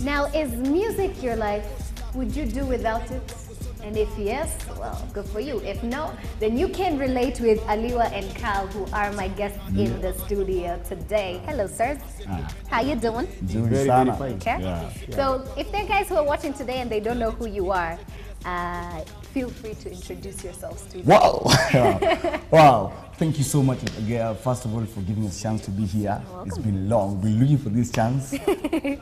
Now, is music your life? Would you do without it? And if yes, well, good for you. If no, then you can relate with Aliwah and Carl, who are my guests in the studio today. Hello, sirs. How you doing? Doing very fine. Okay. Yeah. So, if there are guys who are watching today and they don't know who you are, feel free to introduce yourselves to them. Wow! Wow! Thank you so much, first of all, for giving us a chance to be here. It's been long. We're looking for this chance.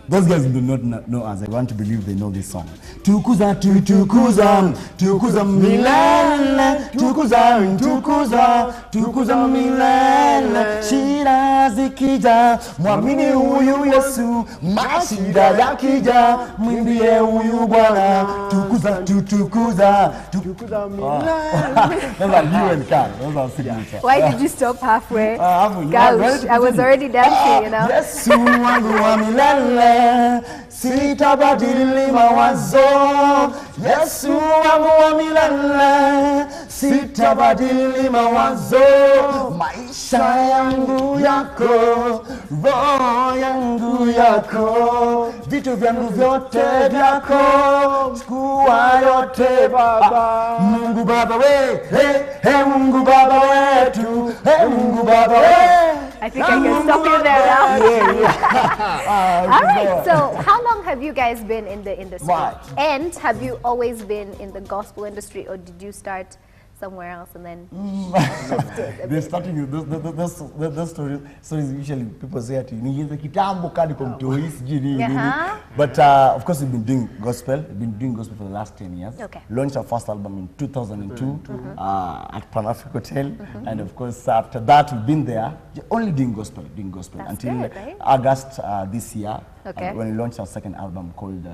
Those guys who do not know us, I want to believe they know this song. Tukuza, tukuza, tukuza milele. Tukuza, tukuza, tukuza milele. Shida zikija, mwamini huyu Yesu. Mashida yakija, mwimbie huyu Bwana. Tukuza, tukuza, tukuza milele. That's you and Carl. That's our signature. Why did you stop halfway? Gosh, I was already dancing, you know. Yesu wangu wa milele, sitabadili mawazo. Yesu wangu wa milele, sitabadili mawazo. Maisha yangu yako, roho yangu yako, vitu vyangu vyote vyako, chukua yote Baba. Mungu Baba we, hey Mungu Baba wetu, hey Mungu Baba we. I think I can stop you there now. All right, so how long have you guys been in the industry? Wow. And have you always been in the gospel industry, or did you start somewhere else and then they're starting with those stories usually people say at kitambo kadi kumtois jini. But of course we've been doing gospel. We've been doing gospel for the last 10 years. Okay. Launched our first album in 2002 at Pan-Africa Hotel, and of course after that we've been there only doing gospel That's until good, right? August this year. Okay. When we launched our second album called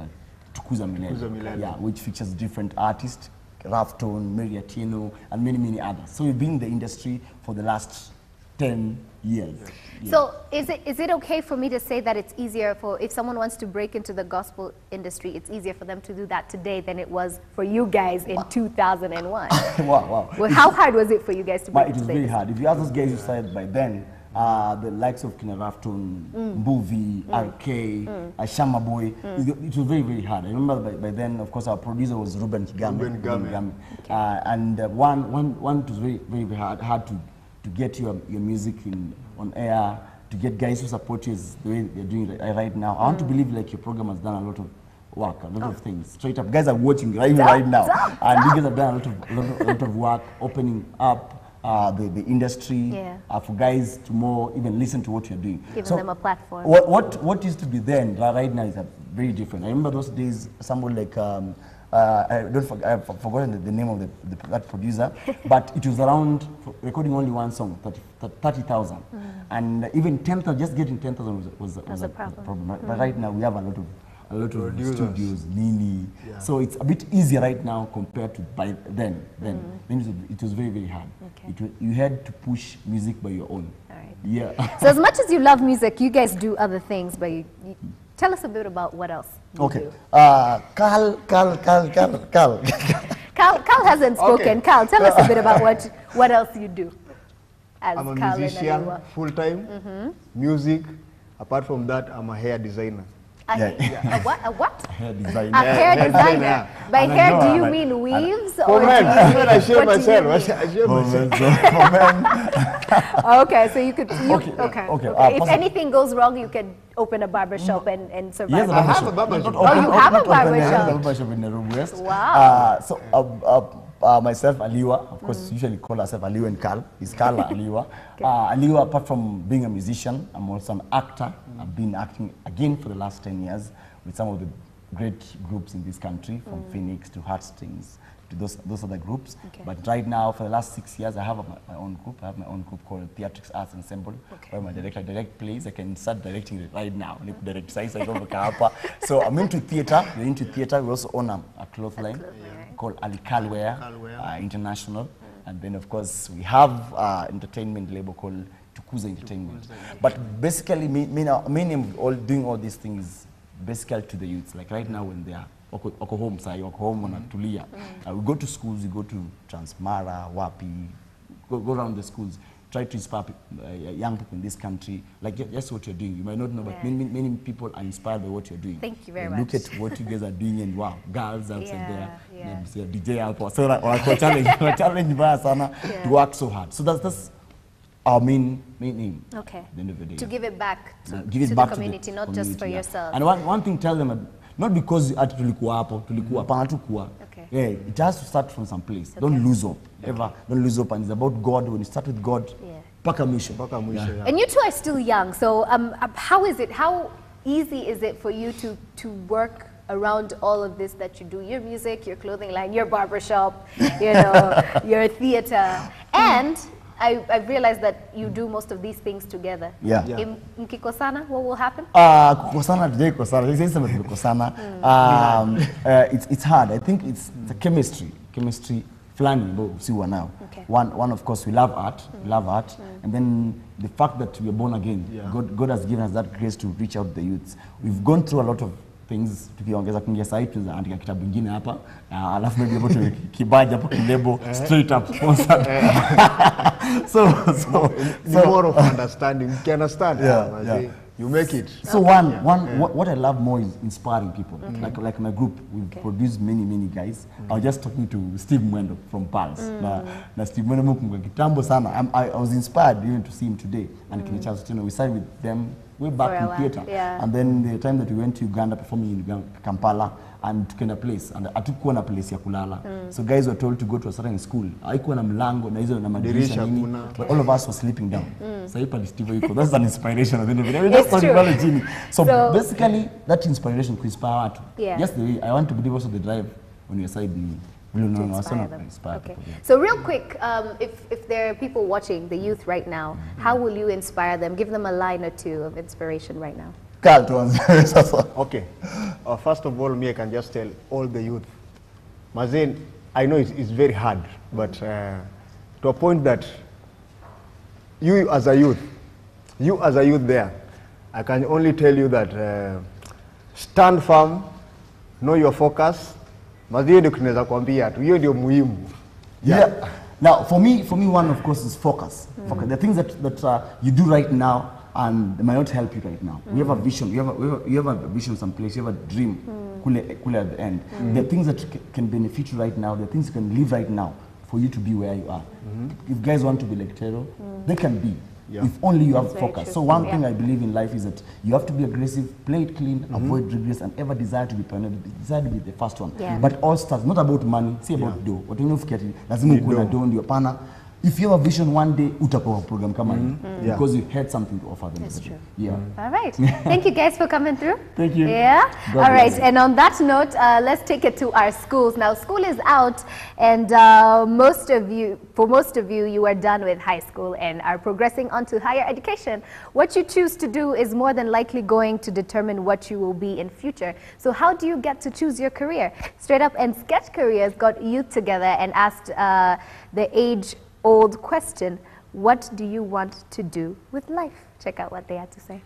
Tukuza Milele, yeah, which features different artists. Rafton, Mary Atieno, and many others. So we've been in the industry for the last 10 years. Yeah. So is it okay for me to say that it's easier for, if someone wants to break into the gospel industry, it's easier for them to do that today than it was for you guys in 2001? Wow. Well, how hard was it for you guys to break into It was very hard. If you ask those guys who started by then, the likes of Kina Rafton, Mbuvi, RK, Shama Boy, it was very hard. I remember by then, of course, our producer was Ruben Kigame. And one it was very hard to get your music on air, to get guys who support you as the way they're doing it right now. I want to believe like your program has done a lot of work, a lot of things. Straight up, guys are watching right now, and you guys have done a lot of work, opening up the industry for guys to more even listen to what you're doing. Giving them a platform. What used to be then right now is very different. I remember those days, someone like I've forgotten the name of that producer, but it was around recording only one song, 30,000, and even 10,000, just getting 10,000 was a problem. But right now we have a lot of studios, Nini. So it's a bit easier right now compared to by then. It was very hard. Okay. You had to push music by your own. All right. Yeah. So as much as you love music, you guys do other things, but you tell us a bit about what else you do. Carl. Carl hasn't spoken. Okay. Carl, tell us a bit about what else you do. As I'm a Carl musician, full-time, music. Apart from that, I'm a hair designer. A what? A hair designer. A hair designer. By hair, do you mean weaves? Or I shave myself. I shave myself. Okay, so you could. Okay. If anything goes wrong, you can open a barbershop and survive. Yes, I have a barbershop. Oh, you have a barbershop. I have a barbershop in the Room West. Wow. Myself, Aliwah, of course, usually call ourselves Aliwah and Carl. It's Carl Aliwah. Aliwah, apart from being a musician, I'm also an actor. I've been acting again for the last 10 years with some of the great groups in this country, from Phoenix to Heartstrings to those other groups. Okay. But right now, for the last 6 years, I have my own group. I have my own group called Theatrics Arts Ensemble, where my director direct plays. I can start directing it right now. Direct size, so I'm into theater. We're into theater. We also own a cloth line called ALLIWAH International. And then, of course, we have entertainment label called Tukuza Entertainment. But basically, doing all these things basically to the youths. Like right now, when they are home, we go to schools, we go to Transmara, Wapi, go around the schools, try to inspire young people in this country. Like that's what you're doing. You might not know, but many people are inspired by what you're doing. Thank you very much. Look at what you guys are doing, and wow, girls outside Yeah. there, DJ Alpo. So challenge sana to work so hard. So that's our main aim. Okay. At the end of the day. To give it back to, give it to back the community, not just for yourself. And one thing, tell them, not because ati tulikuwa hapo, hapana tukua. Okay. Yeah, it has to start from some place. Don't lose hope. Ever. Don't lose hope. And it's about God. When you start with God, paka mwisho. Yeah. And you two are still young, so how easy is it for you to work around all of this that you do? Your music, your clothing line, your barbershop, you know, your theater, and I've realized that you do most of these things together. Yeah. Mkikosana, what will happen? Kukosana today, kukosana. It's hard. I think it's a chemistry flani see one now. Okay. One of course we love art, and then the fact that we are born again. God has given us that grace to reach out to the youths. We've gone through a lot of things, tukiongeza kuingia site tunaandika kitabu kingine hapa, alafu maybe hapo kibaji hapo kilebo straight up sponsored. so more of understanding. You can understand. You make it. So what I love more is inspiring people. Like my group, we've produced many guys. I was just talking to Steve Mwendo from Pulse. Na Steve Mwendo mkunga kitambo sana. I was inspired even to see him today. And we started with them way back in theater. And then the time that we went to Uganda, performing in Kampala, and took in a place, and hatukuwa na place ya kulala. So guys were told to go to a certain school. Haikuwa na mlango na hizo na madirisha nini, but all of us were sleeping down. So hii pali Steve yuko. That's an inspiration at the end of the day. That's true. So basically that inspiration could inspire watu. Just the way I want to believe also the drive on your side. Inspire them. Okay. So real quick, if there are people watching, the youth right now, how will you inspire them? Give them a line or two of inspiration right now. Okay. First of all, me, I can just tell all the youth. Mazen, I know it's very hard, but to a point that you as a youth there, I can only tell you that stand firm, know your focus. Mazen ndio tunaweza kuambia tu, hiyo ndio muhimu. Yeah. Now, for me, one of course is focus. The things that you do right now, and they might not help you right now. We have a vision. You have a vision someplace. You have a dream. Kule at the end. There are things that can benefit you right now. There are things you can live right now for you to be where you are. If guys want to be like Tero, they can be. If only you have focus. So one thing I believe in life is that you have to be aggressive, play it clean, avoid regrets, and ever desire to be pioneer. Desire to be the first one. But all starts not about money. Say about dough. What you know, lazima uko na dough ndio pana. If you have a vision, one day utapewa program kama hii because you had something to offer them. That's true. Yeah. All right. Thank you guys for coming through. Thank you. Yeah. All right. And on that note, let's take it to our schools. Now, school is out, and for most of you, you are done with high school and are progressing on to higher education. What you choose to do is more than likely going to determine what you will be in future. So how do you get to choose your career? Straight Up and Sketch Careers got youth together and asked the age-old question, what do you want to do with life? Check out what they had to say.